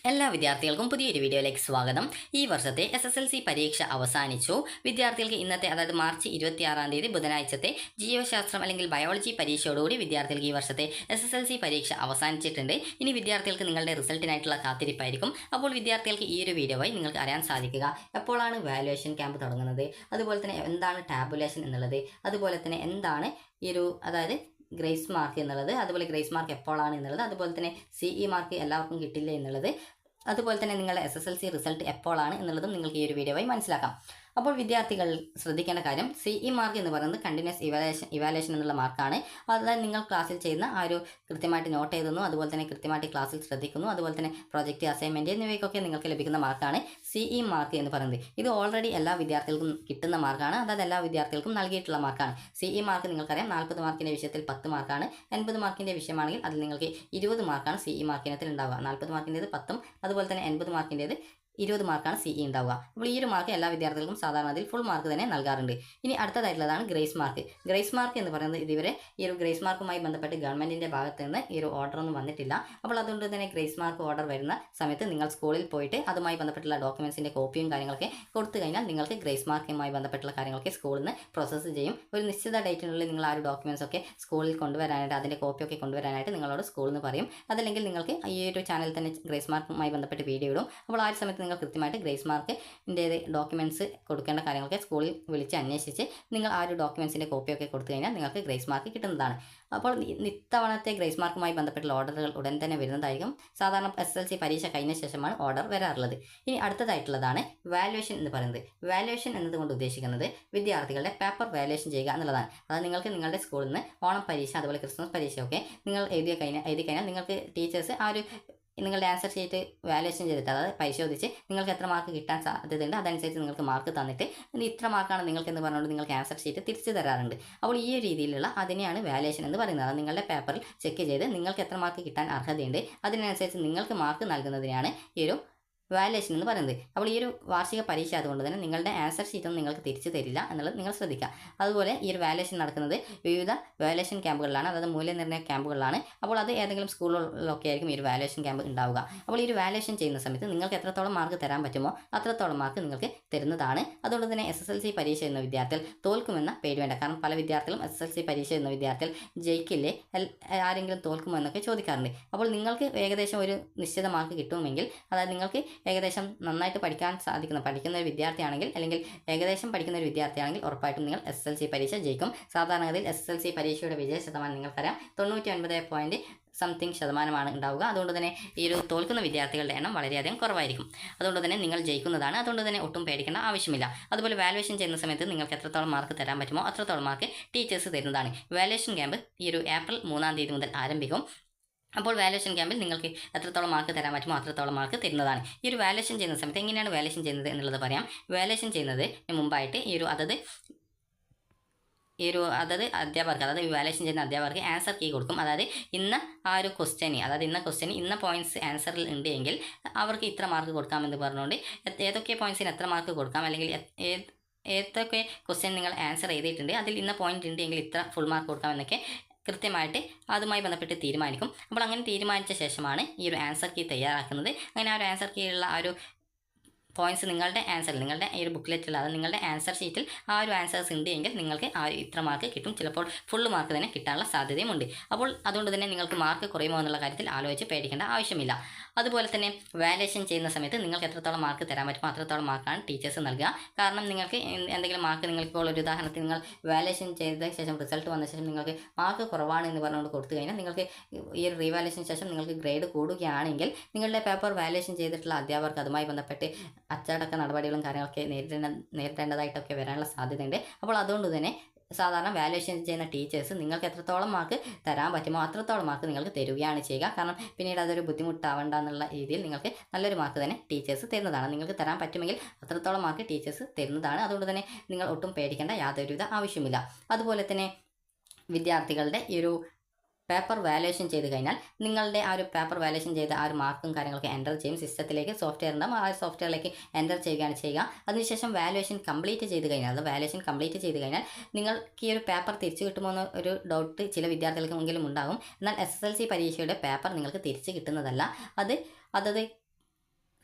എല്ലാ വിദ്യാർത്ഥികൾക്കും പുതിയൊരു വീഡിയോയിലേക്ക് സ്വാഗതം. ഈ വർഷത്തെ SSLC പരീക്ഷ അവസാനിച്ചു. വിദ്യാർത്ഥികൾക്ക് ഇന്നത്തെ അതായത് മാർച്ച് 26 ബുധനാഴ്ചത്തെ ജീവശാസ്ത്രം അല്ലെങ്കിൽ ബയോളജി പരീക്ഷയോടുകൂടി വിദ്യാർത്ഥികൾക്ക് ഈ വർഷത്തെ SSLC പരീക്ഷ അവസാനിച്ചിട്ടുണ്ട്. ഇനി വിദ്യാർത്ഥികൾക്ക് നിങ്ങളുടെ റിസൾട്ടിനായിട്ടുള്ള കാത്തിരിപ്പായിരിക്കും. അപ്പോൾ വിദ്യാർത്ഥികൾക്ക് ഈ ഒരു വീഡിയോ വഴി നിങ്ങൾക്ക് അറിയാൻ സാധിക്കുക എപ്പോഴാണ് വാല്യുവേഷൻ ക്യാമ്പ് തുടങ്ങുന്നത്, അതുപോലെ തന്നെ എന്താണ് ടാബുലേഷൻ എന്നുള്ളത്, അതുപോലെ തന്നെ എന്താണ് ഈ ഒരു അതായത് ഗ്രേസ് മാർക്ക് എന്നുള്ളത്, അതുപോലെ ഗ്രേസ് മാർക്ക് എപ്പോഴാണ് എന്നുള്ളത്, അതുപോലെ തന്നെ CE മാർക്ക് എല്ലാവർക്കും കിട്ടില്ല എന്നുള്ളത്, അതുപോലെ തന്നെ നിങ്ങളുടെ SSLC റിസൾട്ട് എപ്പോഴാണ് എന്നുള്ളതും നിങ്ങൾക്ക് ഈ ഒരു വീഡിയോ വഴി മനസ്സിലാക്കാം. അപ്പോൾ വിദ്യാർത്ഥികൾ ശ്രദ്ധിക്കേണ്ട കാര്യം CE മാർക്ക് എന്ന് പറയുന്നത് കണ്ടിന്യൂസ് ഇവാലുവേഷൻ എന്നുള്ള മാർക്കാണ്. അതായത് നിങ്ങൾ ക്ലാസ്സിൽ ചെയ്യുന്ന ആ ഒരു കൃത്യമായിട്ട് നോട്ട് എഴുതുന്നു, അതുപോലെ തന്നെ കൃത്യമായിട്ട് ക്ലാസ്സിൽ ശ്രദ്ധിക്കുന്നു, അതുപോലെ തന്നെ പ്രോജക്റ്റ് അസൈൻമെൻറ്റ് എന്നിവയ്ക്കൊക്കെ നിങ്ങൾക്ക് ലഭിക്കുന്ന മാർക്കാണ് CE മാർക്ക് എന്ന് പറയുന്നത്. ഇത് ഓൾറെഡി എല്ലാ വിദ്യാർത്ഥികൾക്കും കിട്ടുന്ന മാർക്കാണ്, അതായത് എല്ലാ വിദ്യാർത്ഥികൾക്കും നൽകിയിട്ടുള്ള മാർക്കാണ്. CE മാർക്ക് നിങ്ങൾക്കറിയാം 40 മാർക്കിൻ്റെ വിഷയത്തിൽ 10 മാർക്കാണ്. 80 മാർക്കിൻ്റെ വിഷയമാണെങ്കിൽ അതിൽ നിങ്ങൾക്ക് 20 മാർക്കാണ് CE മാർക്കിനത്തിൽ ഉണ്ടാവുക. 40 മാർക്കിൻ്റേത് 10ഉം അതുപോലെ തന്നെ 80 മാർക്കിൻ്റേത് 20 മാർക്കാണ് CE ഉണ്ടാവുക. അപ്പോൾ ഈ ഒരു മാർക്ക് എല്ലാ വിദ്യാർത്ഥികൾക്കും സാധാരണ അതിൽ ഫുൾ മാർക്ക് തന്നെ നൽകാറുണ്ട്. ഇനി അടുത്തതായിട്ടുള്ളതാണ് ഗ്രേസ് മാർക്ക്. ഗ്രേസ് മാർക്ക് എന്ന് പറയുന്നത് ഇതുവരെ ഈ ഒരു ഗ്രേസ് മാർക്കുമായി ബന്ധപ്പെട്ട് ഗവൺമെൻറ്റിൻ്റെ ഭാഗത്ത് നിന്ന് ഈ ഒരു ഓർഡർ ഒന്നും വന്നിട്ടില്ല. അപ്പോൾ അതുകൊണ്ട് തന്നെ ഗ്രേസ് മാർക്ക് ഓർഡർ വരുന്ന സമയത്ത് നിങ്ങൾ സ്കൂളിൽ പോയിട്ട് അതുമായി ബന്ധപ്പെട്ടുള്ള ഡോക്യുമെൻസിൻ്റെ കോപ്പിയും കാര്യങ്ങളൊക്കെ കൊടുത്തു കഴിഞ്ഞാൽ നിങ്ങൾക്ക് ഗ്രേസ് മാർക്കുമായി ബന്ധപ്പെട്ടുള്ള കാര്യങ്ങളൊക്കെ സ്കൂളിൽ നിന്ന് പ്രോസസ്സ് ചെയ്യും. ഒരു നിശ്ചിത ഡേറ്റിനുള്ളിൽ നിങ്ങൾ ആ ഒരു ഡോക്യുമെൻസ് ഒക്കെ സ്കൂളിൽ കൊണ്ടുവരാനായിട്ട് അതിൻ്റെ കോപ്പിയൊക്കെ കൊണ്ടുവരാനായിട്ട് നിങ്ങളോട് സ്കൂളിൽ നിന്ന് പറയും. അതല്ലെങ്കിൽ നിങ്ങൾക്ക് ഈ ഒരു ചാനലിൽ തന്നെ ഗ്രേസ് മാർക്കുമായി ബന്ധപ്പെട്ട് വീഡിയോ ഇടും. അപ്പോൾ ആ ഒരു സമയത്ത് നിങ്ങൾ കൃത്യമായിട്ട് ഗ്രേസ് മാർക്കിൻ്റെ ഡോക്യുമെൻറ്റ്സ് കൊടുക്കേണ്ട കാര്യങ്ങളൊക്കെ സ്കൂളിൽ വിളിച്ച് അന്വേഷിച്ച് നിങ്ങൾ ആ ഒരു ഡോക്യുമെൻസിൻ്റെ കോപ്പിയൊക്കെ കൊടുത്തു കഴിഞ്ഞാൽ നിങ്ങൾക്ക് ഗ്രേസ് മാർക്ക് കിട്ടുന്നതാണ്. അപ്പോൾ ഇത്തവണത്തെ ഗ്രേസ് മാർക്കുമായി ബന്ധപ്പെട്ടുള്ള ഓർഡറുകൾ ഉടൻ തന്നെ വരുന്നതായിരിക്കും. സാധാരണ SSLC പരീക്ഷ കഴിഞ്ഞ ശേഷമാണ് ഓർഡർ വരാറുള്ളത്. ഇനി അടുത്തതായിട്ടുള്ളതാണ് വാല്യുവേഷൻ എന്ന് പറയുന്നത്. വാല്യുവേഷൻ എന്നതുകൊണ്ട് ഉദ്ദേശിക്കുന്നത് വിദ്യാർത്ഥികളുടെ പേപ്പർ വാല്യുവേഷൻ ചെയ്യുക എന്നുള്ളതാണ്. അതായത് നിങ്ങൾക്ക് നിങ്ങളുടെ സ്കൂളിൽ നിന്ന് ഓണം പരീക്ഷ അതുപോലെ ക്രിസ്മസ് പരീക്ഷയൊക്കെ നിങ്ങൾ എഴുതി കഴിഞ്ഞാൽ നിങ്ങൾക്ക് ടീച്ചേഴ്സ് ആ ഒരു നിങ്ങളുടെ ആൻസർ ഷീറ്റ് വാല്യുവേഷൻ ചെയ്തിട്ട് അതായത് പരിശോധിച്ച് നിങ്ങൾക്ക് എത്ര മാർക്ക് കിട്ടാൻ സാധ്യതയുണ്ട് അതനുസരിച്ച് നിങ്ങൾക്ക് മാർക്ക് തന്നിട്ട് ഇത്ര മാർക്കാണ് നിങ്ങൾക്ക് എന്ന് പറഞ്ഞുകൊണ്ട് നിങ്ങൾക്ക് ആൻസർ ഷീറ്റ് തിരിച്ചു തരാറുണ്ട്. അപ്പോൾ ഈ രീതിയിലുള്ള അതിനെയാണ് വാല്യുവേഷൻ എന്ന് പറയുന്നത്. നിങ്ങളുടെ പേപ്പറിൽ ചെക്ക് ചെയ്ത് നിങ്ങൾക്ക് എത്ര മാർക്ക് കിട്ടാൻ അർഹതയുണ്ട് അതിനനുസരിച്ച് നിങ്ങൾക്ക് മാർക്ക് നൽകുന്നതിനാണ് ഈ ഒരു വാല്യുവേഷൻ എന്ന് പറയുന്നത്. അപ്പോൾ ഈ ഒരു വാർഷിക പരീക്ഷ അതുകൊണ്ട് തന്നെ നിങ്ങളുടെ ആൻസർ ഷീറ്റൊന്നും നിങ്ങൾക്ക് തിരിച്ചു തരില്ല എന്നുള്ളത് നിങ്ങൾ ശ്രദ്ധിക്കുക. അതുപോലെ ഈ ഒരു വാല്യുവേഷൻ നടക്കുന്നത് വിവിധ വാല്യുവേഷൻ ക്യാമ്പുകളിലാണ്, അതായത് മൂല്യനിർണ്ണയ ക്യാമ്പുകളിലാണ്. അപ്പോൾ അത് ഏതെങ്കിലും സ്കൂളുകളിലൊക്കെ ആയിരിക്കും ഈ ഒരു വാല്യുവേഷൻ ക്യാമ്പ് ഉണ്ടാവുക. അപ്പോൾ ഈ ഒരു വാല്യുവേഷൻ ചെയ്യുന്ന സമയത്ത് നിങ്ങൾക്ക് എത്രത്തോളം മാർക്ക് തരാൻ പറ്റുമോ അത്രത്തോളം മാർക്ക് നിങ്ങൾക്ക് തരുന്നതാണ്. അതുകൊണ്ട് തന്നെ SSLC പരീക്ഷ എന്ന വിദ്യാർത്ഥികൾ തോൽക്കുമെന്ന പേടി വേണ്ട. കാരണം പല വിദ്യാർത്ഥികളും SSLC പരീക്ഷ എന്ന വിദ്യാർത്ഥികൾ ജയിക്കില്ലേ, ആരെങ്കിലും തോൽക്കുമോ എന്നൊക്കെ ചോദിക്കാറുണ്ട്. അപ്പോൾ നിങ്ങൾക്ക് ഏകദേശം ഒരു നിശ്ചിത മാർക്ക് കിട്ടുമെങ്കിൽ, അതായത് നിങ്ങൾക്ക് ഏകദേശം നന്നായിട്ട് പഠിക്കുന്ന ഒരു വിദ്യാർത്ഥിയാണെങ്കിൽ അല്ലെങ്കിൽ ഏകദേശം പഠിക്കുന്ന ഒരു വിദ്യാർത്ഥിയാണെങ്കിൽ ഉറപ്പായിട്ടും നിങ്ങൾ SSLC പരീക്ഷ ജയിക്കും. സാധാരണഗതിയിൽ SSLC പരീക്ഷയുടെ വിജയ ശതമാനം നിങ്ങൾക്കറിയാം 99.something% ഉണ്ടാവുക. അതുകൊണ്ട് തന്നെ ഈ ഒരു തോൽക്കുന്ന വിദ്യാർത്ഥികളുടെ എണ്ണം വളരെയധികം കുറവായിരിക്കും. അതുകൊണ്ട് തന്നെ നിങ്ങൾ ജയിക്കുന്നതാണ്. അതുകൊണ്ട് തന്നെ ഒട്ടും പേടിക്കേണ്ട ആവശ്യമില്ല. അതുപോലെ വാല്യുവേഷൻ ചെയ്യുന്ന സമയത്ത് നിങ്ങൾക്ക് എത്രത്തോളം മാർക്ക് തരാൻ പറ്റുമോ അത്രത്തോളം മാർക്ക് ടീച്ചേഴ്സ് തരുന്നതാണ്. വാല്യുവേഷൻ ക്യാമ്പ് ഈ ഒരു ഏപ്രിൽ 3 മുതൽ ആരംഭിക്കും. അപ്പോൾ വാല്യുവേഷൻ ക്യാമ്പിൽ നിങ്ങൾക്ക് എത്രത്തോളം മാർക്ക് തരാൻ പറ്റുമോ അത്രത്തോളം മാർക്ക് തരുന്നതാണ്. ഈ ഒരു വാല്യുവേഷൻ ചെയ്യുന്ന സമയത്ത് എങ്ങനെയാണ് വാല്യുവേഷൻ ചെയ്യുന്നത് എന്നുള്ളത് പറയാം. വാല്യുവേഷൻ ചെയ്യുന്നത് മുമ്പായിട്ട് ഈ ഒരു അധ്യാപകർക്ക്, അതായത് വാല്യുവേഷൻ ചെയ്യുന്ന അധ്യാപകർക്ക് ആൻസർ കീ കൊടുക്കും. അതായത് ഇന്ന ക്വസ്റ്റ്യന് ഇന്ന പോയിന്റ്സ് ആൻസറിൽ ഉണ്ട് എങ്കിൽ അവർക്ക് ഇത്ര മാർക്ക് കൊടുക്കാമെന്ന് പറഞ്ഞുകൊണ്ട് ഏതൊക്കെ പോയിന്റ്സിന് എത്ര മാർക്ക് കൊടുക്കാം, അല്ലെങ്കിൽ ഏതൊക്കെ ക്വസ്റ്റ്യൻ നിങ്ങൾ ആൻസർ ചെയ്തിട്ടുണ്ട് അതിൽ ഇന്ന പോയിന്റ് ഉണ്ട് എങ്കിൽ ഇത്ര ഫുൾ മാർക്ക് കൊടുക്കാമെന്നൊക്കെ കൃത്യമായിട്ട് അതുമായി ബന്ധപ്പെട്ട് തീരുമാനിക്കും. അപ്പോൾ അങ്ങനെ തീരുമാനിച്ച ശേഷമാണ് ഈ ഒരു ആൻസർ കീ തയ്യാറാക്കുന്നത്. അങ്ങനെ ആ ഒരു ആൻസർ കീ ഉള്ള ആ ഒരു പോയിന്റ്സ് നിങ്ങളുടെ ഈ ഒരു ബുക്ക്ലെറ്റിൽ, അതായത് നിങ്ങളുടെ ആൻസർ ഷീറ്റിൽ ആ ഒരു ആൻസേഴ്സ് ഉണ്ട് എങ്കിൽ നിങ്ങൾക്ക് ആ ഇത്ര മാർക്ക് കിട്ടും. ചിലപ്പോൾ ഫുൾ മാർക്ക് തന്നെ കിട്ടാനുള്ള സാധ്യതയുമുണ്ട്. അപ്പോൾ അതുകൊണ്ട് തന്നെ നിങ്ങൾക്ക് മാർക്ക് കുറയുമോ എന്നുള്ള കാര്യത്തിൽ ആലോചിച്ച് പേടിക്കേണ്ട ആവശ്യമില്ല. അതുപോലെ തന്നെ വാല്യുവേഷൻ ചെയ്യുന്ന സമയത്ത് നിങ്ങൾക്ക് എത്രത്തോളം മാർക്ക് തരാൻ പറ്റുമോ അത്രത്തോളം മാർക്കാണ് ടീച്ചേഴ്സ് നൽകുക. കാരണം നിങ്ങൾക്ക് എന്തെങ്കിലും മാർക്ക് നിങ്ങൾക്കിപ്പോൾ ഒരു ഉദാഹരണത്തിന് നിങ്ങൾ വാല്യുവേഷൻ ചെയ്ത ശേഷം റിസൾട്ട് വന്ന ശേഷം നിങ്ങൾക്ക് മാർക്ക് കുറവാണ് എന്ന് പറഞ്ഞുകൊണ്ട് കൊടുത്തു കഴിഞ്ഞാൽ നിങ്ങൾക്ക് ഈ ഒരു റീവാല്യുവേഷൻ ശേഷം നിങ്ങൾക്ക് ഗ്രേഡ് കൂടുകയാണെങ്കിൽ നിങ്ങളുടെ പേപ്പർ വാല്യുവേഷൻ ചെയ്തിട്ടുള്ള അധ്യാപകർക്ക് അതുമായി ബന്ധപ്പെട്ട് അച്ചടക്ക നടപടികളും കാര്യങ്ങളൊക്കെ നേരിടേണ്ടതായിട്ടൊക്കെ വരാനുള്ള സാധ്യതയുണ്ട്. അപ്പോൾ അതുകൊണ്ട് തന്നെ സാധാരണ വാല്യുവേഷൻ ചെയ്യുന്ന ടീച്ചേഴ്സ് നിങ്ങൾക്ക് എത്രത്തോളം മാർക്ക് തരാൻ പറ്റുമോ അത്രത്തോളം മാർക്ക് നിങ്ങൾക്ക് തരികയാണ് ചെയ്യുക. കാരണം പിന്നീട് അതൊരു ബുദ്ധിമുട്ടാവണ്ട എന്നുള്ള രീതിയിൽ നിങ്ങൾക്ക് നല്ലൊരു മാർക്ക് തന്നെ ടീച്ചേഴ്സ് തരുന്നതാണ്. നിങ്ങൾക്ക് തരാൻ പറ്റുമെങ്കിൽ അത്രത്തോളം മാർക്ക് ടീച്ചേഴ്സ് തരുന്നതാണ്. അതുകൊണ്ട് തന്നെ നിങ്ങൾ ഒട്ടും പേടിക്കേണ്ട യാതൊരുവിധ ആവശ്യമില്ല. അതുപോലെ തന്നെ വിദ്യാർത്ഥികളുടെ ഈ ഒരു പേപ്പർ വാല്യുവേഷൻ ചെയ്ത് കഴിഞ്ഞാൽ നിങ്ങളുടെ ആ ഒരു പേപ്പർ വാല്യുവേഷൻ ചെയ്ത ആ ഒരു മാർക്കും കാര്യങ്ങളൊക്കെ എൻ്റർ ചെയ്യും സിസ്റ്റത്തിലേക്ക്. സോഫ്റ്റ്വെയർ ഉണ്ടാകും, ആ സോഫ്റ്റ്വെയറിലേക്ക് എൻ്റർ ചെയ്യുകയാണ് ചെയ്യുക. അതിനുശേഷം വാല്യുവേഷൻ കംപ്ലീറ്റ് ചെയ്ത് കഴിഞ്ഞാൽ നിങ്ങൾക്ക് ഈ ഒരു പേപ്പർ തിരിച്ചു കിട്ടുമോ എന്ന ഒരു ഡൗട്ട് ചില വിദ്യാർത്ഥികൾക്കെങ്കിലും ഉണ്ടാകും. എന്നാൽ SSLC പരീക്ഷയുടെ പേപ്പർ നിങ്ങൾക്ക് തിരിച്ചു കിട്ടുന്നതല്ല. അതത്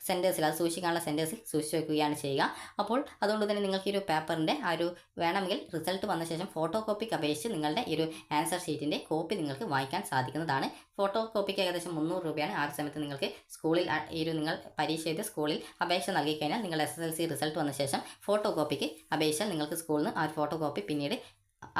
സെൻറ്റേഴ്സിൽ അത് സൂക്ഷിക്കാനുള്ള സെൻറ്റേഴ്സിൽ സൂക്ഷിച്ച് വെക്കുകയാണ് ചെയ്യുക. അപ്പോൾ അതുകൊണ്ട് തന്നെ നിങ്ങൾക്ക് ഈ ഒരു പേപ്പറിൻ്റെ ആ ഒരു വേണമെങ്കിൽ റിസൾട്ട് വന്ന ശേഷം ഫോട്ടോ കോപ്പിക്ക് അപേക്ഷിച്ച് നിങ്ങളുടെ ഈ ഒരു ആൻസർ ഷീറ്റിൻ്റെ കോപ്പി നിങ്ങൾക്ക് വാങ്ങിക്കാൻ സാധിക്കുന്നതാണ്. ഫോട്ടോ കോപ്പിക്ക് ഏകദേശം 300 രൂപയാണ്. ആ ഒരു സമയത്ത് നിങ്ങൾക്ക് സ്കൂളിൽ ഈ ഒരു നിങ്ങൾ പരീക്ഷ എഴുതി സ്കൂളിൽ അപേക്ഷ നൽകി കഴിഞ്ഞാൽ നിങ്ങൾ SSLC റിസൾട്ട് വന്ന ശേഷം ഫോട്ടോ കോപ്പിക്ക് അപേക്ഷിച്ചാൽ നിങ്ങൾക്ക് സ്കൂളിൽ നിന്ന് ആ ഒരു ഫോട്ടോ കോപ്പി പിന്നീട്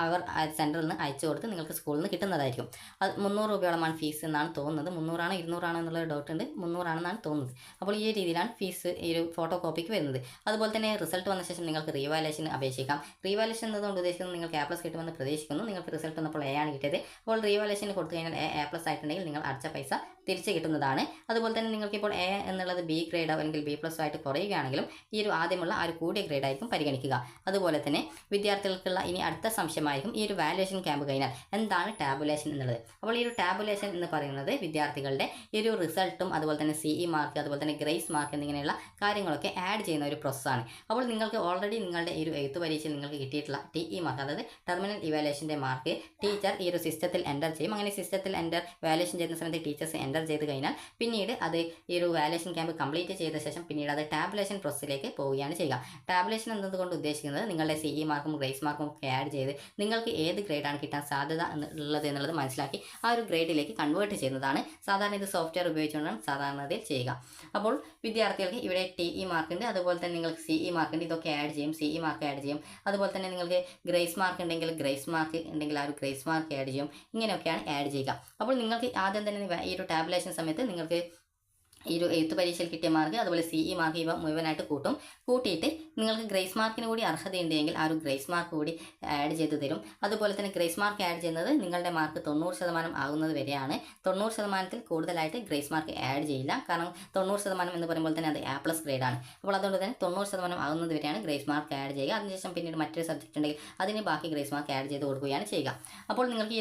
അവർ സെൻറ്ററിൽ നിന്ന് അയച്ചു കൊടുത്ത് നിങ്ങൾക്ക് സ്കൂളിൽ നിന്ന് കിട്ടുന്നതായിരിക്കും. അത് 300 രൂപയോളമാണ് ഫീസ് എന്നാണ് തോന്നുന്നത്. 300 200 എന്നുള്ളൊരു ഡൗട്ട് ഉണ്ട്. 300 തോന്നുന്നത്. അപ്പോൾ ഈ രീതിയിലാണ് ഫീസ് ഈ ഒരു ഫോട്ടോ കോപ്പിക്ക് വരുന്നത്. അതുപോലെ തന്നെ റിസൾട്ട് വന്ന ശേഷം നിങ്ങൾക്ക് റീവാലുവേഷന് അപേക്ഷിക്കാം. റീവാലുവേഷൻ എന്നതുകൊണ്ട് ഉദ്ദേശിക്കുന്നത് നിങ്ങൾക്ക് A+ കിട്ടുമെന്ന് പ്രതീക്ഷിക്കുന്നു. നിങ്ങൾക്ക് റിസൾട്ട് വന്നപ്പോൾ A ആണ് കിട്ടിയത്. അപ്പോൾ റീവാലുവേഷന് കൊടുത്തു കഴിഞ്ഞാൽ A+ ആയിട്ടുണ്ടെങ്കിൽ നിങ്ങൾ അടച്ച പൈസ തിരിച്ച് കിട്ടുന്നതാണ്. അതുപോലെ തന്നെ നിങ്ങൾക്കിപ്പോൾ A എന്നുള്ളത് B ഗ്രേഡോ അല്ലെങ്കിൽ B+ ആയിട്ട് കുറയുകയാണെങ്കിലും ഈ ഒരു ആദ്യമുള്ള ആ ഒരു കൂടിയ ഗ്രേഡായിരിക്കും പരിഗണിക്കുക. അതുപോലെ തന്നെ വിദ്യാർത്ഥികൾക്കുള്ള ഇനി അടുത്ത സംശയമായിരിക്കും ഈ ഒരു വാല്യുവേഷൻ ക്യാമ്പ് കഴിഞ്ഞാൽ എന്താണ് ടാബുലേഷൻ എന്നുള്ളത്. അപ്പോൾ ഈ ഒരു ടാബുലേഷൻ എന്ന് പറയുന്നത് വിദ്യാർത്ഥികളുടെ ഈ ഒരു റിസൾട്ടും അതുപോലെ തന്നെ CE മാർക്ക് അതുപോലെ തന്നെ ഗ്രേസ് മാർക്ക് എന്നിങ്ങനെയുള്ള കാര്യങ്ങളൊക്കെ ആഡ് ചെയ്യുന്ന ഒരു പ്രോസസ്സാണ്. അപ്പോൾ നിങ്ങൾക്ക് ഓൾറെഡി നിങ്ങളുടെ ഈ ഒരു എഴുത്ത് പരീക്ഷയിൽ നിങ്ങൾക്ക് കിട്ടിയിട്ടുള്ള TE മാർക്ക് അതായത് ടെർമിനൽ ഇവാലുവേഷൻ്റെ മാർക്ക് ടീച്ചർ ഈ ഒരു സിസ്റ്റത്തിൽ എൻ്റർ ചെയ്യും. അങ്ങനെ സിസ്റ്റത്തിൽ വാല്യുവേഷൻ ചെയ്യുന്ന സമയത്ത് ടീച്ചേഴ്സ് എൻ്റർ ചെയ്ത് കഴിഞ്ഞാൽ പിന്നീട് അത് ഈ ഒരു വാല്യുവേഷൻ ക്യാമ്പ് കംപ്ലീറ്റ് ചെയ്ത ശേഷം പിന്നീട് അത് ടാബുലേഷൻ പ്രോസസ്സിലേക്ക് പോവുകയാണ് ചെയ്യുക. ടാബുലേഷൻ എന്നതുകൊണ്ട് ഉദ്ദേശിക്കുന്നത് നിങ്ങളുടെ CE മാർക്കും ഗ്രേസ് മാർക്കും ഒക്കെ ആഡ് ചെയ്ത് നിങ്ങൾക്ക് ഏത് ഗ്രേഡാണ് കിട്ടാൻ സാധ്യത എന്നുള്ളത് മനസ്സിലാക്കി ആ ഒരു ഗ്രേഡിലേക്ക് കൺവേർട്ട് ചെയ്യുന്നതാണ്. സാധാരണ ഇത് സോഫ്റ്റ്വെയർ ഉപയോഗിച്ചുകൊണ്ടാണ് സാധാരണയിൽ ചെയ്യുക. അപ്പോൾ വിദ്യാർത്ഥികൾക്ക് ഇവിടെ TE മാർക്കുണ്ട്, അതുപോലെ തന്നെ നിങ്ങൾക്ക് CE മാർക്കുണ്ട്. ഇതൊക്കെ ആഡ് ചെയ്യും. CE മാർക്ക് ആഡ് ചെയ്യും. അതുപോലെ തന്നെ നിങ്ങൾക്ക് ഗ്രേസ് മാർക്ക് ഉണ്ടെങ്കിൽ ആ ഒരു ഗ്രേസ് മാർക്ക് ആഡ് ചെയ്യും. ഇങ്ങനെയൊക്കെയാണ് ആഡ് ചെയ്യുക. അപ്പോൾ നിങ്ങൾക്ക് ആദ്യം തന്നെ ഈ ഒരു ടാബുലേഷൻ സമയത്ത് നിങ്ങൾക്ക് ഈ ഒരു എഴുത്ത് പരീക്ഷയിൽ കിട്ടിയ മാർക്ക് അതുപോലെ CE മാർക്ക് ഇവ മുഴുവനായിട്ട് കൂട്ടിയിട്ട് നിങ്ങൾക്ക് ഗ്രേസ് മാർക്കിന് കൂടി അർഹതയുണ്ടെങ്കിൽ ആ ഒരു ഗ്രേസ് മാർക്ക് കൂടി ആഡ് ചെയ്ത് തരും. അതുപോലെ തന്നെ ഗ്രേസ് മാർക്ക് ആഡ് ചെയ്യുന്നത് നിങ്ങളുടെ മാർക്ക് 90% ആകുന്നത് വരെയാണ്. 90% കൂടുതലായിട്ട് ഗ്രേസ് മാർക്ക് ആഡ് ചെയ്യില്ല. കാരണം 90% എന്ന് പറയുമ്പോൾ തന്നെ അത് A+ ഗ്രേഡാണ്. അപ്പോൾ അതുകൊണ്ട് തന്നെ 90% ആകുന്നത് വരെയാണ് ഗ്രേസ് മാർക്ക് ആഡ് ചെയ്യുക. അതിനുശേഷം പിന്നീട് മറ്റൊരു സബ്ജക്റ്റ് ഉണ്ടെങ്കിൽ അതിന് ബാക്കി ഗ്രേസ് മാർക്ക് ആഡ് ചെയ്ത് കൊടുക്കുകയാണ് ചെയ്യുക. അപ്പോൾ നിങ്ങൾക്ക്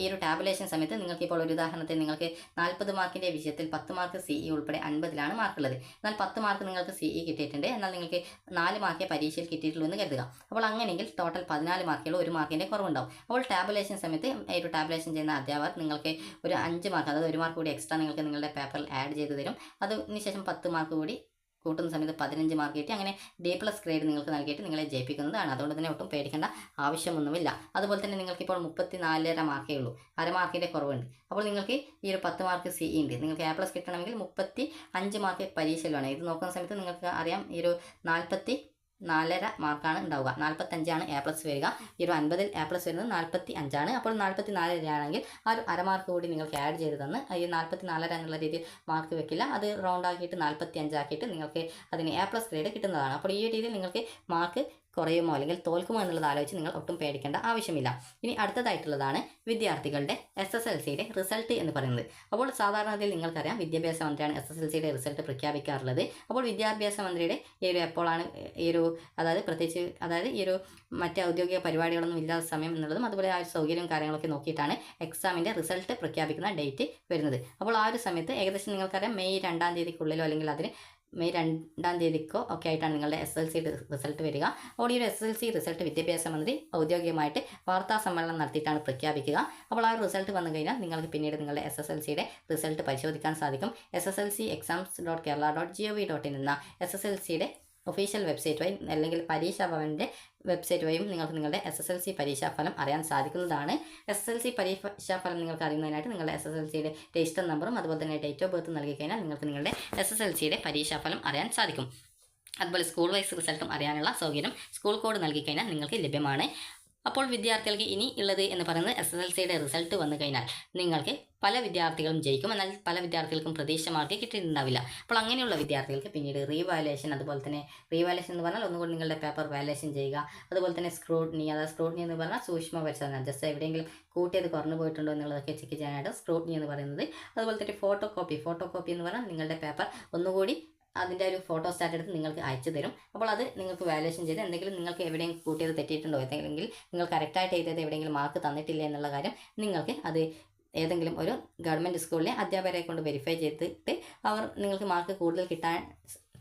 ഈ ഒരു ടാബുലേഷൻ സമയത്ത് നിങ്ങൾക്ക് ഇപ്പോൾ ഒരു ഉദാഹരണത്തിന് നിങ്ങൾക്ക് 40 മാർക്കിൻ്റെ വിഷയത്തിൽ 10 മാർക്ക് CE ഉൾപ്പെടെ 50 മാർക്കുള്ളത്. എന്നാൽ 10 മാർക്ക് നിങ്ങൾക്ക് CE കിട്ടിയിട്ടുണ്ട്. എന്നാൽ നിങ്ങൾക്ക് 4 മാർക്കേ പരീക്ഷയിൽ കിട്ടിയിട്ടുള്ളൂ എന്ന് കരുതുക. അപ്പോൾ അങ്ങനെയെങ്കിൽ ടോട്ടൽ 14 മാർക്കുള്ള 1 മാർക്കിൻ്റെ കുറവുണ്ടാവും. അപ്പോൾ ടാബുലേഷൻ സമയത്ത് ഒരു ടാബുലേഷൻ ചെയ്യുന്ന അധ്യാപകർ നിങ്ങൾക്ക് ഒരു 5 മാർക്ക് അതായത് 1 മാർക്ക് കൂടി എക്സ്ട്രാ നിങ്ങൾക്ക് നിങ്ങളുടെ പേപ്പറിൽ ആഡ് ചെയ്ത് തരും. അതിനുശേഷം 10 മാർക്ക് കൂടി കൂട്ടുന്ന സമയത്ത് 15 മാർക്ക് കിട്ടി അങ്ങനെ D+ ഗ്രേഡ് നിങ്ങൾക്ക് നൽകിയിട്ട് നിങ്ങളെ ജയിപ്പിക്കുന്നതാണ്. അതുകൊണ്ട് തന്നെ ഒട്ടും പേടിക്കേണ്ട ആവശ്യമൊന്നുമില്ല. അതുപോലെ തന്നെ നിങ്ങൾക്കിപ്പോൾ 34.5 മാർക്കേ ഉള്ളൂ. അര മാർക്കിൻ്റെ കുറവുണ്ട്. അപ്പോൾ നിങ്ങൾക്ക് ഈ ഒരു 10 മാർക്ക് CE ഉണ്ട്. നിങ്ങൾക്ക് A+ കിട്ടണമെങ്കിൽ 35 മാർക്ക് പരീക്ഷയിൽ വേണം. ഇത് നോക്കുന്ന സമയത്ത് നിങ്ങൾക്ക് അറിയാം ഈ ഒരു 44.5 മാർക്കാണ് ഉണ്ടാവുക. 45 A+ വരിക. ഈ ഒരു 50-ൽ A+ വരുന്നത് 45. അപ്പോൾ 44 ആണെങ്കിൽ ആ ഒരു അര മാർക്ക് കൂടി നിങ്ങൾക്ക് ആഡ് ചെയ്ത് തന്ന് ഈ 44 എന്നുള്ള രീതിയിൽ മാർക്ക് വെക്കില്ല. അത് റൗണ്ട് ആക്കിയിട്ട് 45 ആക്കിയിട്ട് നിങ്ങൾക്ക് അതിന് A+ ഗ്രേഡ് കിട്ടുന്നതാണ്. അപ്പോൾ ഈ രീതിയിൽ നിങ്ങൾക്ക് മാർക്ക് കുറയുമോ അല്ലെങ്കിൽ തോൽക്കുമോ എന്നുള്ളത് ആലോചിച്ച് നിങ്ങൾ ഒട്ടും പേടിക്കേണ്ട ആവശ്യമില്ല. ഇനി അടുത്തതായിട്ടുള്ളതാണ് വിദ്യാർത്ഥികളുടെ SSLCയുടെ റിസൾട്ട് എന്ന് പറയുന്നത്. അപ്പോൾ സാധാരണത്തിൽ നിങ്ങൾക്കറിയാം വിദ്യാഭ്യാസ മന്ത്രിയാണ് SSLCയുടെ റിസൾട്ട് പ്രഖ്യാപിക്കാറുള്ളത്. അപ്പോൾ വിദ്യാഭ്യാസ മന്ത്രിയുടെ ഈ ഒരു എപ്പോഴാണ് ഈ ഒരു അതായത് ഈ ഒരു മറ്റ് ഔദ്യോഗിക പരിപാടികളൊന്നും ഇല്ലാത്ത സമയം എന്നുള്ളതും അതുപോലെ ആ ഒരു സൗകര്യവും കാര്യങ്ങളൊക്കെ നോക്കിയിട്ടാണ് എക്സാമിൻ്റെ റിസൾട്ട് പ്രഖ്യാപിക്കുന്ന ഡേറ്റ് വരുന്നത്. അപ്പോൾ ആ ഒരു സമയത്ത് ഏകദേശം നിങ്ങൾക്കറിയാം മെയ് 2-ാം തീയതിക്കുള്ളിലോ അല്ലെങ്കിൽ അതിന് മെയ് 2-ാം തീയതിക്കോ ഒക്കെ ആയിട്ടാണ് നിങ്ങളുടെ SSLC റിസൾട്ട് വരിക. അപ്പോൾ ഈ ഒരു SSLC റിസൾട്ട് വിദ്യാഭ്യാസ മന്ത്രി ഔദ്യോഗികമായിട്ട് വാർത്താ സമ്മേളനം നടത്തിയിട്ടാണ് പ്രഖ്യാപിക്കുക. അപ്പോൾ ആ ഒരു റിസൾട്ട് വന്നു കഴിഞ്ഞാൽ നിങ്ങൾക്ക് പിന്നീട് നിങ്ങളുടെ SSLCയുടെ റിസൾട്ട് പരിശോധിക്കാൻ സാധിക്കും. sslcexams.kerala.gov.in എന്ന SSLCയുടെ ഒഫീഷ്യൽ വെബ്സൈറ്റ് വഴി അല്ലെങ്കിൽ പരീക്ഷാ ഭവൻ്റെ വെബ്സൈറ്റ് വഴിയും നിങ്ങൾക്ക് നിങ്ങളുടെ SSLC പരീക്ഷാഫലം അറിയാൻ സാധിക്കുന്നതാണ്. SSLC പരീക്ഷാഫലം നിങ്ങൾക്ക് അറിയുന്നതിനായിട്ട് നിങ്ങളുടെ SSLCയുടെ രജിസ്റ്റർ നമ്പറും അതുപോലെ തന്നെ ഡേറ്റ് ഓഫ് ബർത്ത് നൽകി കഴിഞ്ഞാൽ നിങ്ങൾക്ക് നിങ്ങളുടെ SSLCയുടെ പരീക്ഷാഫലം അറിയാൻ സാധിക്കും. അതുപോലെ സ്കൂൾ വൈസ് റിസൾട്ടും അറിയാനുള്ള സൗകര്യം സ്കൂൾ കോഡ് നൽകി കഴിഞ്ഞാൽ നിങ്ങൾക്ക് ലഭ്യമാണ്. അപ്പോൾ വിദ്യാർത്ഥികൾക്ക് ഇനി ഉള്ളത് എന്ന് പറയുന്നത് SSLCയുടെ റിസൾട്ട് വന്നു കഴിഞ്ഞാൽ നിങ്ങൾക്ക് പല വിദ്യാർത്ഥികളും ജയിക്കും. എന്നാൽ പല വിദ്യാർത്ഥികൾക്കും പ്രതീക്ഷ മാർക്ക് കിട്ടിയിട്ടുണ്ടാവില്ല. അപ്പോൾ അങ്ങനെയുള്ള വിദ്യാർത്ഥികൾക്ക് പിന്നീട് റീവാലുവേഷൻ അതുപോലെ തന്നെ റീവാലുവേഷൻ എന്ന് പറഞ്ഞാൽ ഒന്നുകൂടി നിങ്ങളുടെ പേപ്പർ വാലുവേഷൻ ചെയ്യുക. അതുപോലെ തന്നെ സ്ക്രൂട്ടിനി എന്ന് പറഞ്ഞാൽ സൂക്ഷ്മ പരിശോധന ജസ്റ്റ് എവിടെയെങ്കിലും കൂട്ടിയത് കുറഞ്ഞു പോയിട്ടുണ്ടോ എന്നുള്ളതൊക്കെ ചെക്ക് ചെയ്യാനായിട്ട് സ്ക്രൂട്ടിനി എന്ന് പറയുന്നത്. അതുപോലെ തന്നെ ഫോട്ടോ കോപ്പി എന്ന് പറഞ്ഞാൽ നിങ്ങളുടെ പേപ്പർ ഒന്നുകൂടി അതിൻ്റെ ഒരു ഫോട്ടോ സ്റ്റാറ്റ് എടുത്ത് നിങ്ങൾക്ക് അയച്ചു തരും. അപ്പോൾ അത് നിങ്ങൾക്ക് വാലുവേഷൻ ചെയ്ത് എന്തെങ്കിലും നിങ്ങൾക്ക് എവിടെയെങ്കിലും കൂട്ടിയത് തെറ്റിയിട്ടുണ്ടോ അല്ലെങ്കിൽ നിങ്ങൾ കറക്റ്റായിട്ട് എഴുതിയത് എവിടെയെങ്കിലും മാർക്ക് തന്നിട്ടില്ല എന്നുള്ള കാര്യം നിങ്ങൾക്ക് അത് ഏതെങ്കിലും ഒരു ഗവൺമെൻറ് സ്കൂളിലെ അധ്യാപകരെ കൊണ്ട് വെരിഫൈ ചെയ്തിട്ട് അവർ നിങ്ങൾക്ക് മാർക്ക് കൂടുതൽ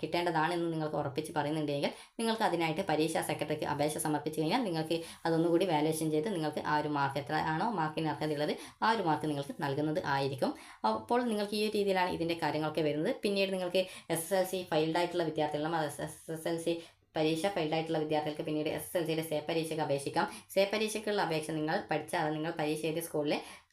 കിട്ടേണ്ടതാണെന്ന് നിങ്ങൾക്ക് ഉറപ്പിച്ച് പറയുന്നുണ്ടെങ്കിൽ നിങ്ങൾക്ക് അതിനായിട്ട് പരീക്ഷാ സെക്രട്ടറിക്ക് അപേക്ഷ സമർപ്പിച്ച് കഴിഞ്ഞാൽ നിങ്ങൾക്ക് അതൊന്നുകൂടി വാല്യുവേഷൻ ചെയ്ത് നിങ്ങൾക്ക് ആ ഒരു മാർക്ക് എത്ര ആണോ മാർക്കിന് അർഹതയുള്ളത് ആ ഒരു മാർക്ക് നിങ്ങൾക്ക് നൽകുന്നത് ആയിരിക്കും. അപ്പോൾ നിങ്ങൾക്ക് ഈ രീതിയിലാണ് ഇതിൻ്റെ കാര്യങ്ങളൊക്കെ വരുന്നത്. പിന്നീട് നിങ്ങൾക്ക് SSLC ഫെയിൽഡ് ആയിട്ടുള്ള വിദ്യാർത്ഥികളും SSLC പരീക്ഷ ഫെയിൽഡ് ആയിട്ടുള്ള വിദ്യാർത്ഥികൾക്ക് പിന്നീട് SSLCയുടെ സേ പരീക്ഷയ്ക്ക് അപേക്ഷിക്കാം. സേ പരീക്ഷയ്ക്കുള്ള അപേക്ഷ നിങ്ങൾ നിങ്ങൾ പരീക്ഷ എഴുതിയ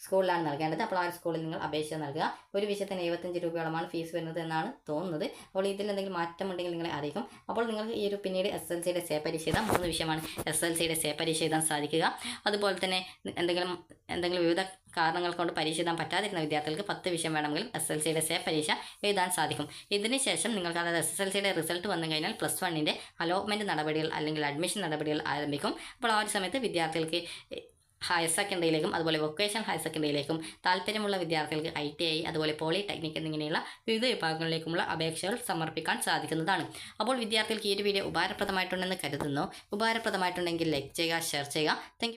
സ്കൂളിലാണ് നൽകേണ്ടത്. അപ്പോൾ ആ ഒരു സ്കൂളിൽ നിങ്ങൾ അപേക്ഷ നൽകുക. ഒരു വിഷയത്തിന് 75 രൂപയോളമാണ് ഫീസ് വരുന്നത് എന്നാണ് തോന്നുന്നത്. അപ്പോൾ ഇതിൽ എന്തെങ്കിലും മാറ്റമുണ്ടെങ്കിൽ നിങ്ങളെ അറിയിക്കും. അപ്പോൾ നിങ്ങൾക്ക് ഈ ഒരു പിന്നീട് SSLCയുടെ സേ പരീക്ഷ എഴുതാം. 3 വിഷയമാണ് SSLCയുടെ സേ പരീക്ഷ എഴുതാൻ സാധിക്കുക. അതുപോലെ തന്നെ എന്തെങ്കിലും വിവിധ കാരണങ്ങൾ കൊണ്ട് പരീക്ഷ എഴുതാൻ പറ്റാതിരുന്ന വിദ്യാർത്ഥികൾക്ക് 10 വിഷയം വേണമെങ്കിലും SSLCയുടെ സേ പരീക്ഷ എഴുതാൻ സാധിക്കും. ഇതിനുശേഷം നിങ്ങൾക്ക് അതായത് SSLCയുടെ റിസൾട്ട് വന്നു കഴിഞ്ഞാൽ +1ൻ്റെ അലോട്ട്മെൻറ്റ് നടപടികൾ അല്ലെങ്കിൽ അഡ്മിഷൻ നടപടികൾ ആരംഭിക്കും. അപ്പോൾ ആ ഒരു സമയത്ത് വിദ്യാർത്ഥികൾക്ക് ഹയർ സെക്കൻഡറിയിലേക്കും അതുപോലെ വൊക്കേഷണൽ ഹയർ സെക്കൻഡറിയിലേക്കും താല്പര്യമുള്ള വിദ്യാർത്ഥികൾക്ക് ITI അതുപോലെ പോളിടെക്നിക് എന്നിങ്ങനെയുള്ള വിവിധ വിഭാഗങ്ങളിലേക്കുമുള്ള അപേക്ഷകൾ സമർപ്പിക്കാൻ സാധിക്കുന്നതാണ്. അപ്പോൾ വിദ്യാർത്ഥികൾക്ക് ഈ ഒരു വീഡിയോ ഉപകാരപ്രദമായിട്ടുണ്ടെന്ന് കരുതുന്നു. ഉപകാരപ്രദമായിട്ടുണ്ടെങ്കിൽ ലൈക്ക് ചെയ്യുക, ഷെയർ ചെയ്യുക. താങ്ക്